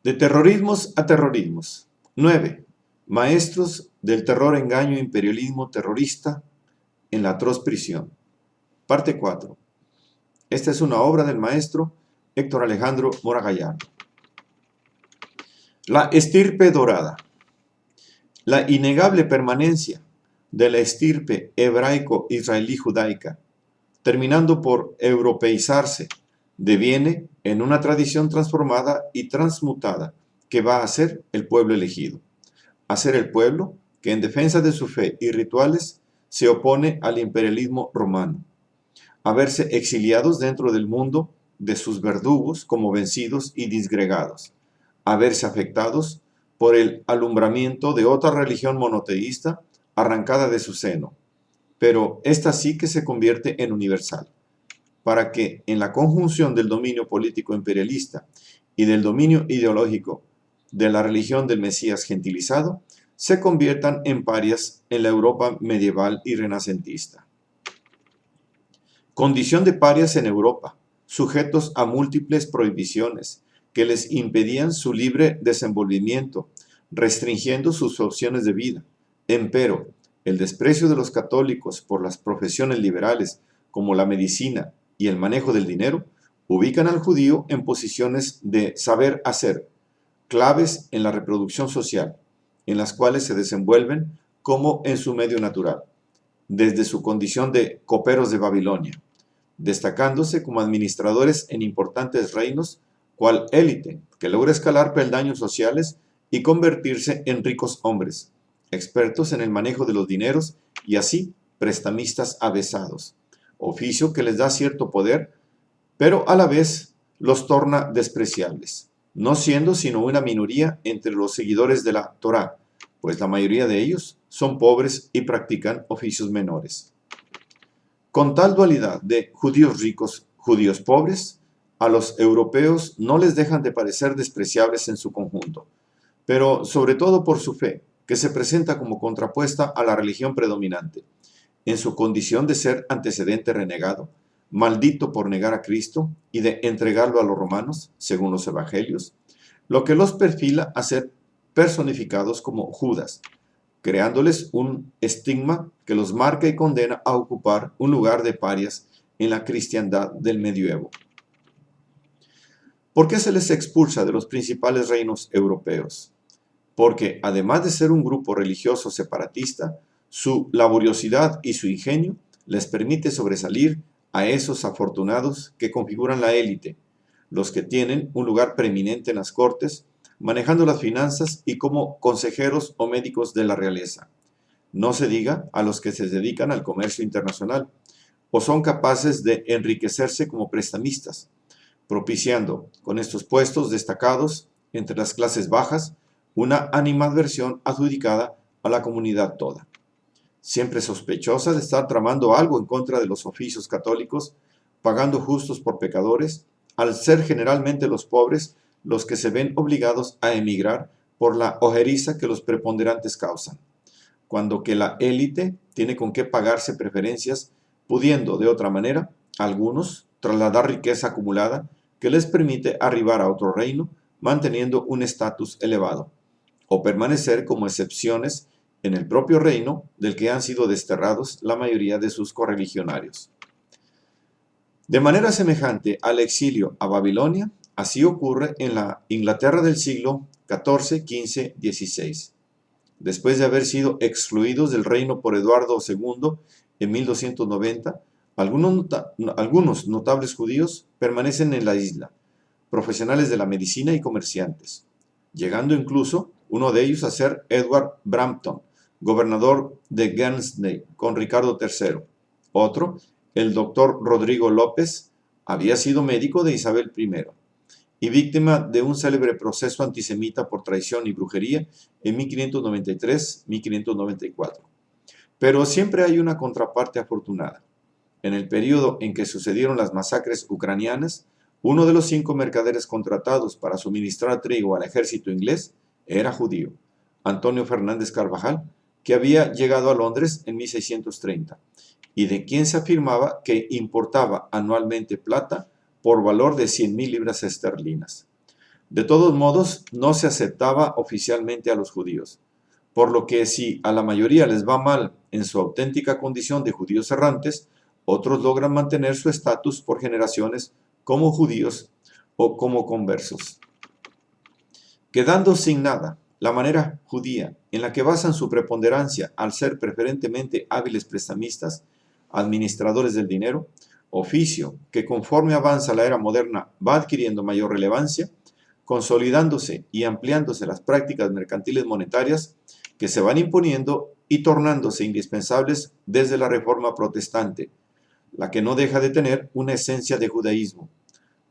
De terrorismos a terrorismos. 9. Maestros del terror, engaño, imperialismo terrorista en la atroz prisión. Parte 4. Esta es una obra del maestro Héctor Alejandro Mora Gallardo. La estirpe dorada. La innegable permanencia de la estirpe hebraico-israelí-judaica, terminando por europeizarse, deviene en una tradición transformada y transmutada que va a ser el pueblo elegido, a ser el pueblo que en defensa de su fe y rituales se opone al imperialismo romano, a verse exiliados dentro del mundo de sus verdugos como vencidos y disgregados, a verse afectados por el alumbramiento de otra religión monoteísta arrancada de su seno, pero esta sí que se convierte en universal, para que en la conjunción del dominio político imperialista y del dominio ideológico de la religión del Mesías gentilizado, se conviertan en parias en la Europa medieval y renacentista. Condición de parias en Europa, sujetos a múltiples prohibiciones que les impedían su libre desenvolvimiento, restringiendo sus opciones de vida. Empero, el desprecio de los católicos por las profesiones liberales como la medicina y el manejo del dinero, ubican al judío en posiciones de saber hacer, claves en la reproducción social, en las cuales se desenvuelven como en su medio natural, desde su condición de coperos de Babilonia, destacándose como administradores en importantes reinos, cual élite que logra escalar peldaños sociales y convertirse en ricos hombres, expertos en el manejo de los dineros y así prestamistas avesados, oficio que les da cierto poder, pero a la vez los torna despreciables, no siendo sino una minoría entre los seguidores de la Torá, pues la mayoría de ellos son pobres y practican oficios menores. Con tal dualidad de judíos ricos, judíos pobres, a los europeos no les dejan de parecer despreciables en su conjunto, pero sobre todo por su fe, que se presenta como contrapuesta a la religión predominante, en su condición de ser antecedente renegado, maldito por negar a Cristo y de entregarlo a los romanos, según los evangelios, lo que los perfila a ser personificados como Judas, creándoles un estigma que los marca y condena a ocupar un lugar de parias en la cristiandad del medioevo. ¿Por qué se les expulsa de los principales reinos europeos? Porque además de ser un grupo religioso separatista, su laboriosidad y su ingenio les permite sobresalir a esos afortunados que configuran la élite, los que tienen un lugar preeminente en las cortes, manejando las finanzas y como consejeros o médicos de la realeza. No se diga a los que se dedican al comercio internacional, o son capaces de enriquecerse como prestamistas, propiciando con estos puestos destacados entre las clases bajas una animadversión adjudicada a la comunidad toda, siempre sospechosa de estar tramando algo en contra de los oficios católicos, pagando justos por pecadores, al ser generalmente los pobres los que se ven obligados a emigrar por la ojeriza que los preponderantes causan, cuando que la élite tiene con qué pagarse preferencias, pudiendo de otra manera, algunos, trasladar riqueza acumulada que les permite arribar a otro reino, manteniendo un estatus elevado, o permanecer como excepciones en el propio reino del que han sido desterrados la mayoría de sus correligionarios. De manera semejante al exilio a Babilonia, así ocurre en la Inglaterra del siglo XIV, XV, XVI. Después de haber sido excluidos del reino por Eduardo II en 1290, algunos notables judíos permanecen en la isla, profesionales de la medicina y comerciantes, llegando incluso uno de ellos a ser Edward Brampton, gobernador de Guernsey con Ricardo III. Otro, el doctor Rodrigo López, había sido médico de Isabel I y víctima de un célebre proceso antisemita por traición y brujería en 1593-1594. Pero siempre hay una contraparte afortunada. En el periodo en que sucedieron las masacres ucranianas, uno de los 5 mercaderes contratados para suministrar trigo al ejército inglés era judío, Antonio Fernández Carvajal, que había llegado a Londres en 1630, y de quien se afirmaba que importaba anualmente plata por valor de 100.000 libras esterlinas. De todos modos, no se aceptaba oficialmente a los judíos, por lo que si a la mayoría les va mal en su auténtica condición de judíos errantes, otros logran mantener su estatus por generaciones como judíos o como conversos. Quedando sin nada la manera judía en la que basan su preponderancia al ser preferentemente hábiles prestamistas, administradores del dinero, oficio que conforme avanza la era moderna va adquiriendo mayor relevancia, consolidándose y ampliándose las prácticas mercantiles monetarias que se van imponiendo y tornándose indispensables desde la Reforma Protestante, la que no deja de tener una esencia de judaísmo,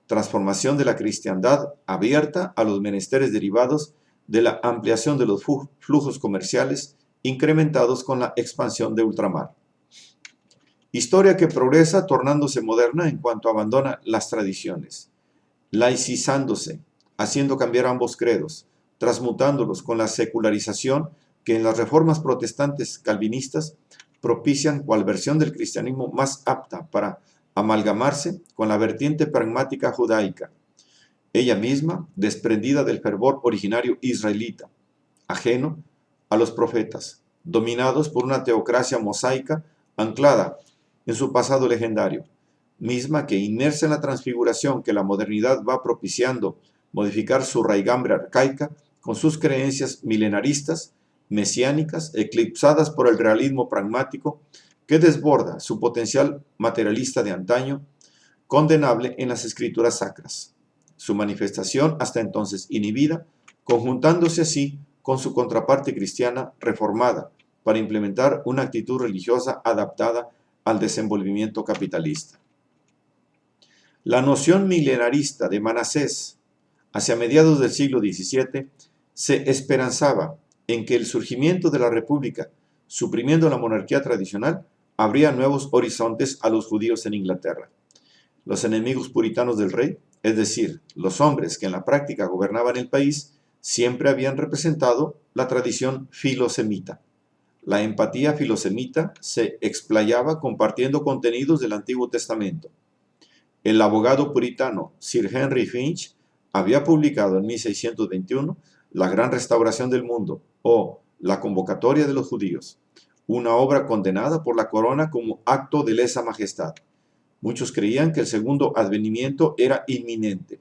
transformación de la cristiandad abierta a los menesteres derivados de la ampliación de los flujos comerciales incrementados con la expansión de ultramar. Historia que progresa tornándose moderna en cuanto abandona las tradiciones, laicizándose, haciendo cambiar ambos credos, transmutándolos con la secularización que en las reformas protestantes calvinistas propician cual versión del cristianismo más apta para amalgamarse con la vertiente pragmática judaica, ella misma desprendida del fervor originario israelita, ajeno a los profetas, dominados por una teocracia mosaica anclada en su pasado legendario, misma que inmersa en la transfiguración que la modernidad va propiciando modificar su raigambre arcaica con sus creencias milenaristas, mesiánicas, eclipsadas por el realismo pragmático que desborda su potencial materialista de antaño, condenable en las escrituras sacras. Su manifestación hasta entonces inhibida, conjuntándose así con su contraparte cristiana reformada para implementar una actitud religiosa adaptada al desenvolvimiento capitalista. La noción milenarista de Manasés, hacia mediados del siglo XVII, se esperanzaba en que el surgimiento de la República, suprimiendo la monarquía tradicional, abría nuevos horizontes a los judíos en Inglaterra. Los enemigos puritanos del rey, es decir, los hombres que en la práctica gobernaban el país, siempre habían representado la tradición filosemita. La empatía filosemita se explayaba compartiendo contenidos del Antiguo Testamento. El abogado puritano Sir Henry Finch había publicado en 1621 La Gran Restauración del Mundo, o La Convocatoria de los Judíos, una obra condenada por la corona como acto de lesa majestad. Muchos creían que el segundo advenimiento era inminente,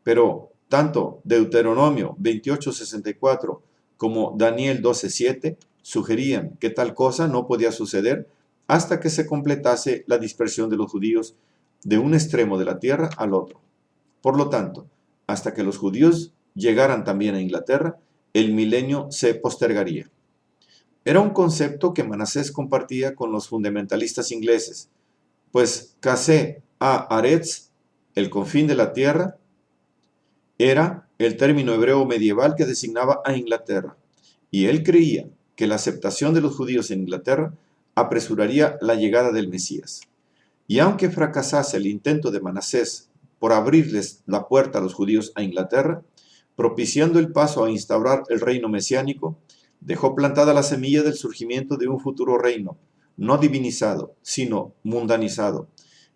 pero tanto Deuteronomio 28:64 como Daniel 12:7 sugerían que tal cosa no podía suceder hasta que se completase la dispersión de los judíos de un extremo de la tierra al otro. Por lo tanto, hasta que los judíos llegaran también a Inglaterra, el milenio se postergaría. Era un concepto que Manasés compartía con los fundamentalistas ingleses, pues Kaseh Haaretz, el confín de la tierra, era el término hebreo medieval que designaba a Inglaterra, y él creía que la aceptación de los judíos en Inglaterra apresuraría la llegada del Mesías. Y aunque fracasase el intento de Manasés por abrirles la puerta a los judíos a Inglaterra, propiciando el paso a instaurar el reino mesiánico, dejó plantada la semilla del surgimiento de un futuro reino, no divinizado, sino mundanizado.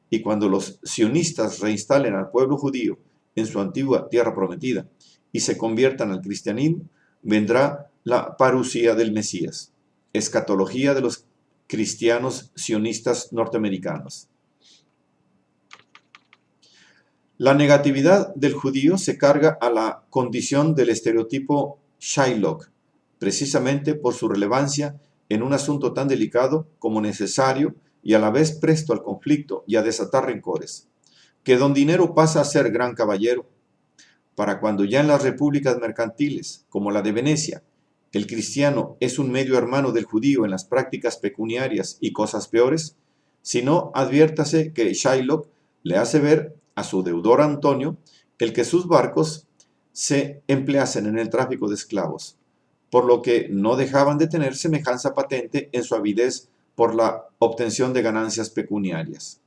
Y cuando los sionistas reinstalen al pueblo judío en su antigua tierra prometida y se conviertan al cristianismo, vendrá la parusía del Mesías, escatología de los cristianos sionistas norteamericanos. La negatividad del judío se carga a la condición del estereotipo Shylock, precisamente por su relevancia en un asunto tan delicado como necesario y a la vez presto al conflicto y a desatar rencores, que don dinero pasa a ser gran caballero. Para cuando ya en las repúblicas mercantiles, como la de Venecia, el cristiano es un medio hermano del judío en las prácticas pecuniarias y cosas peores, si no, adviértase que Shylock le hace ver a su deudor Antonio el que sus barcos se empleasen en el tráfico de esclavos, por lo que no dejaban de tener semejanza patente en su avidez por la obtención de ganancias pecuniarias.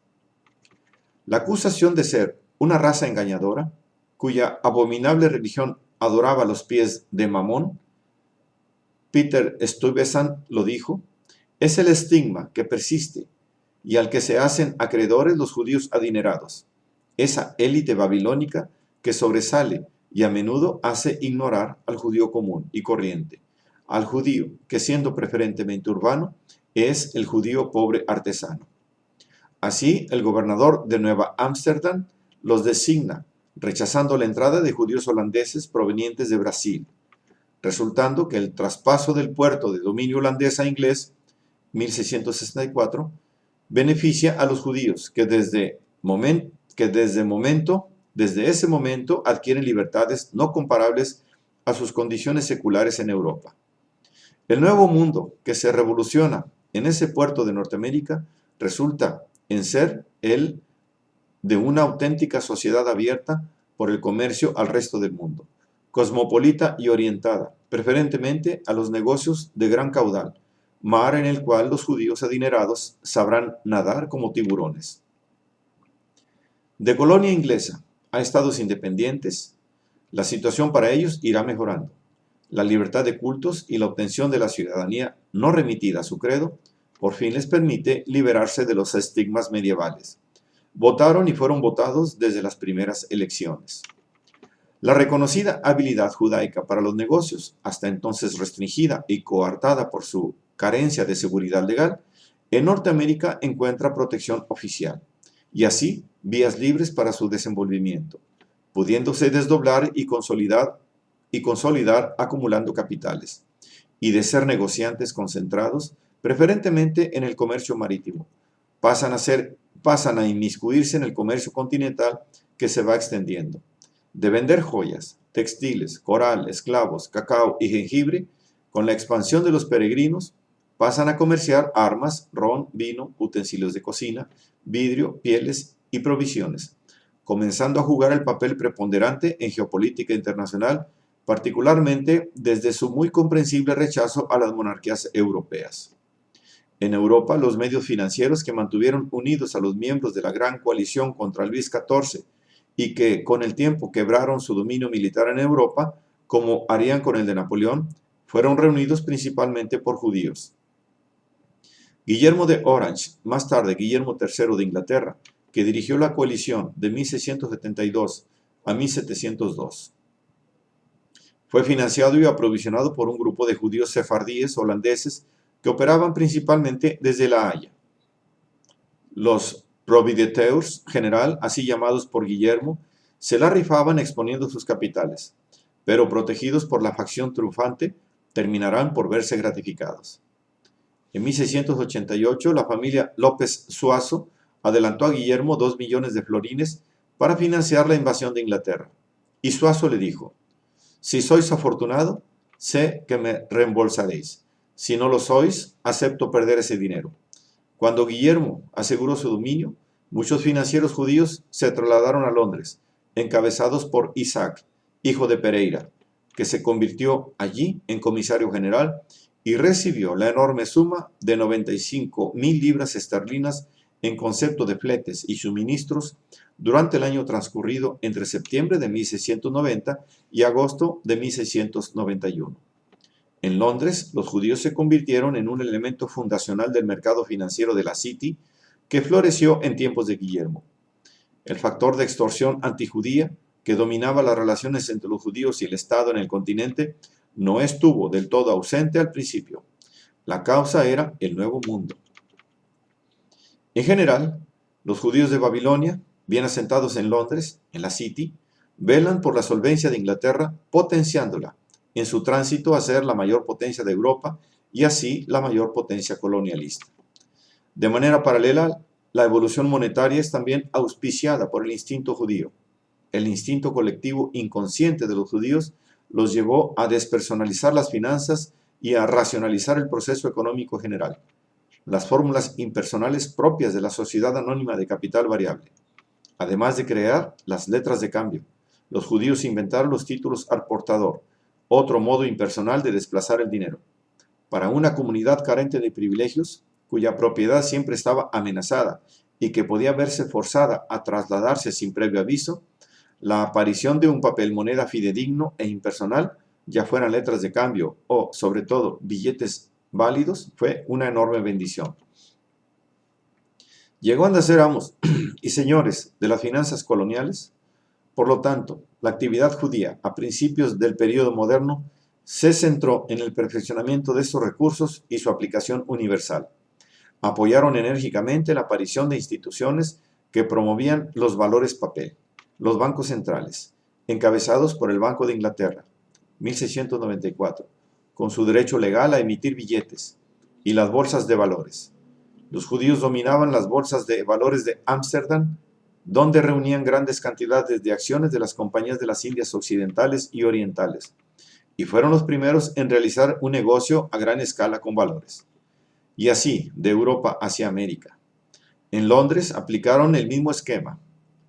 La acusación de ser una raza engañadora, cuya abominable religión adoraba los pies de Mamón, Peter Stuyvesant lo dijo, es el estigma que persiste y al que se hacen acreedores los judíos adinerados, esa élite babilónica que sobresale y a menudo hace ignorar al judío común y corriente, al judío que siendo preferentemente urbano es el judío pobre artesano. Así, el gobernador de Nueva Ámsterdam los designa, rechazando la entrada de judíos holandeses provenientes de Brasil, resultando que el traspaso del puerto de dominio holandés a inglés, 1664, beneficia a los judíos que desde ese momento adquieren libertades no comparables a sus condiciones seculares en Europa. El nuevo mundo que se revoluciona en ese puerto de Norteamérica resulta en ser el de una auténtica sociedad abierta por el comercio al resto del mundo, cosmopolita y orientada, preferentemente a los negocios de gran caudal, mar en el cual los judíos adinerados sabrán nadar como tiburones. De colonia inglesa a estados independientes, la situación para ellos irá mejorando. La libertad de cultos y la obtención de la ciudadanía no remitida a su credo por fin les permite liberarse de los estigmas medievales. Votaron y fueron votados desde las primeras elecciones. La reconocida habilidad judaica para los negocios, hasta entonces restringida y coartada por su carencia de seguridad legal, en Norteamérica encuentra protección oficial, y así vías libres para su desenvolvimiento, pudiéndose desdoblar y consolidar acumulando capitales, y de ser negociantes concentrados, preferentemente en el comercio marítimo, pasan a inmiscuirse en el comercio continental que se va extendiendo. De vender joyas, textiles, coral, esclavos, cacao y jengibre, con la expansión de los peregrinos, pasan a comerciar armas, ron, vino, utensilios de cocina, vidrio, pieles y provisiones, comenzando a jugar el papel preponderante en geopolítica internacional, particularmente desde su muy comprensible rechazo a las monarquías europeas. En Europa, los medios financieros que mantuvieron unidos a los miembros de la gran coalición contra Luis XIV y que con el tiempo quebraron su dominio militar en Europa, como harían con el de Napoleón, fueron reunidos principalmente por judíos. Guillermo de Orange, más tarde Guillermo III de Inglaterra, que dirigió la coalición de 1672 a 1702. Fue financiado y aprovisionado por un grupo de judíos sefardíes holandeses que operaban principalmente desde La Haya. Los provideteurs general, así llamados por Guillermo, se la rifaban exponiendo sus capitales, pero protegidos por la facción triunfante, terminarán por verse gratificados. En 1688, la familia López Suazo adelantó a Guillermo 2 millones de florines para financiar la invasión de Inglaterra, y Suazo le dijo: «Si sois afortunado, sé que me reembolsaréis. Si no lo sois, acepto perder ese dinero». Cuando Guillermo aseguró su dominio, muchos financieros judíos se trasladaron a Londres, encabezados por Isaac, hijo de Pereira, que se convirtió allí en comisario general y recibió la enorme suma de 95.000 libras esterlinas en concepto de fletes y suministros durante el año transcurrido entre septiembre de 1690 y agosto de 1691. En Londres, los judíos se convirtieron en un elemento fundacional del mercado financiero de la City, que floreció en tiempos de Guillermo. El factor de extorsión antijudía, que dominaba las relaciones entre los judíos y el Estado en el continente, no estuvo del todo ausente al principio. La causa era el Nuevo Mundo. En general, los judíos de Babilonia, bien asentados en Londres, en la City, velan por la solvencia de Inglaterra, potenciándola en su tránsito a ser la mayor potencia de Europa y así la mayor potencia colonialista. De manera paralela, la evolución monetaria es también auspiciada por el instinto judío. El instinto colectivo inconsciente de los judíos los llevó a despersonalizar las finanzas y a racionalizar el proceso económico general, las fórmulas impersonales propias de la sociedad anónima de capital variable. Además de crear las letras de cambio, los judíos inventaron los títulos al portador, otro modo impersonal de desplazar el dinero. Para una comunidad carente de privilegios, cuya propiedad siempre estaba amenazada y que podía verse forzada a trasladarse sin previo aviso, la aparición de un papel moneda fidedigno e impersonal, ya fueran letras de cambio o, sobre todo, billetes válidos, fue una enorme bendición. Llegando a ser amos y señores de las finanzas coloniales, Por lo tanto, la actividad judía a principios del período moderno se centró en el perfeccionamiento de estos recursos y su aplicación universal. Apoyaron enérgicamente la aparición de instituciones que promovían los valores papel, los bancos centrales, encabezados por el Banco de Inglaterra, 1694, con su derecho legal a emitir billetes, y las bolsas de valores. Los judíos dominaban las bolsas de valores de Ámsterdam, donde reunían grandes cantidades de acciones de las compañías de las Indias occidentales y orientales, y fueron los primeros en realizar un negocio a gran escala con valores. Y así, de Europa hacia América. En Londres aplicaron el mismo esquema,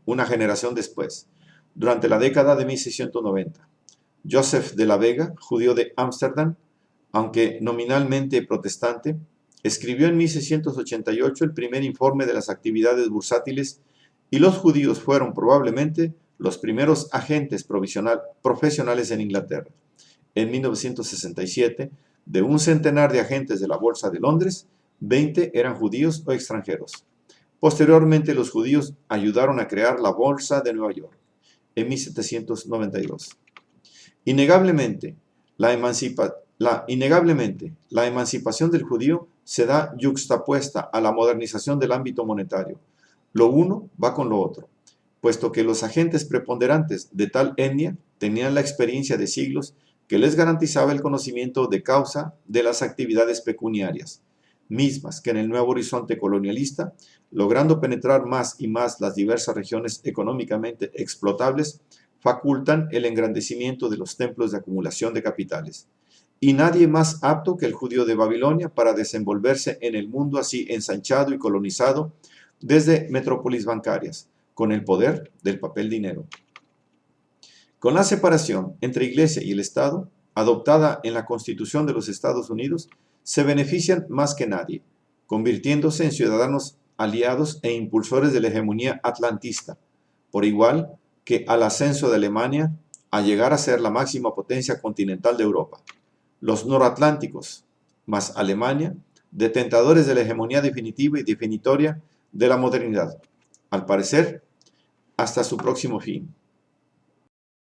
una generación después, durante la década de 1690. Joseph de la Vega, judío de Ámsterdam, aunque nominalmente protestante, escribió en 1688 el primer informe de las actividades bursátiles y los judíos fueron probablemente los primeros agentes profesionales en Inglaterra. En 1967, de un centenar de agentes de la Bolsa de Londres, 20 eran judíos o extranjeros. Posteriormente, los judíos ayudaron a crear la Bolsa de Nueva York en 1792. Innegablemente, la emancipación del judío se da yuxtapuesta a la modernización del ámbito monetario. Lo uno va con lo otro, puesto que los agentes preponderantes de tal etnia tenían la experiencia de siglos que les garantizaba el conocimiento de causa de las actividades pecuniarias, mismas que en el nuevo horizonte colonialista, logrando penetrar más y más las diversas regiones económicamente explotables, facultan el engrandecimiento de los templos de acumulación de capitales. Y nadie más apto que el judío de Babilonia para desenvolverse en el mundo así ensanchado y colonizado desde metrópolis bancarias, con el poder del papel dinero. Con la separación entre Iglesia y el Estado, adoptada en la Constitución de los Estados Unidos, se benefician más que nadie, convirtiéndose en ciudadanos aliados e impulsores de la hegemonía atlantista, por igual que al ascenso de Alemania a llegar a ser la máxima potencia continental de Europa. Los noratlánticos, más Alemania, detentadores de la hegemonía definitiva y definitoria de la modernidad, al parecer, hasta su próximo fin.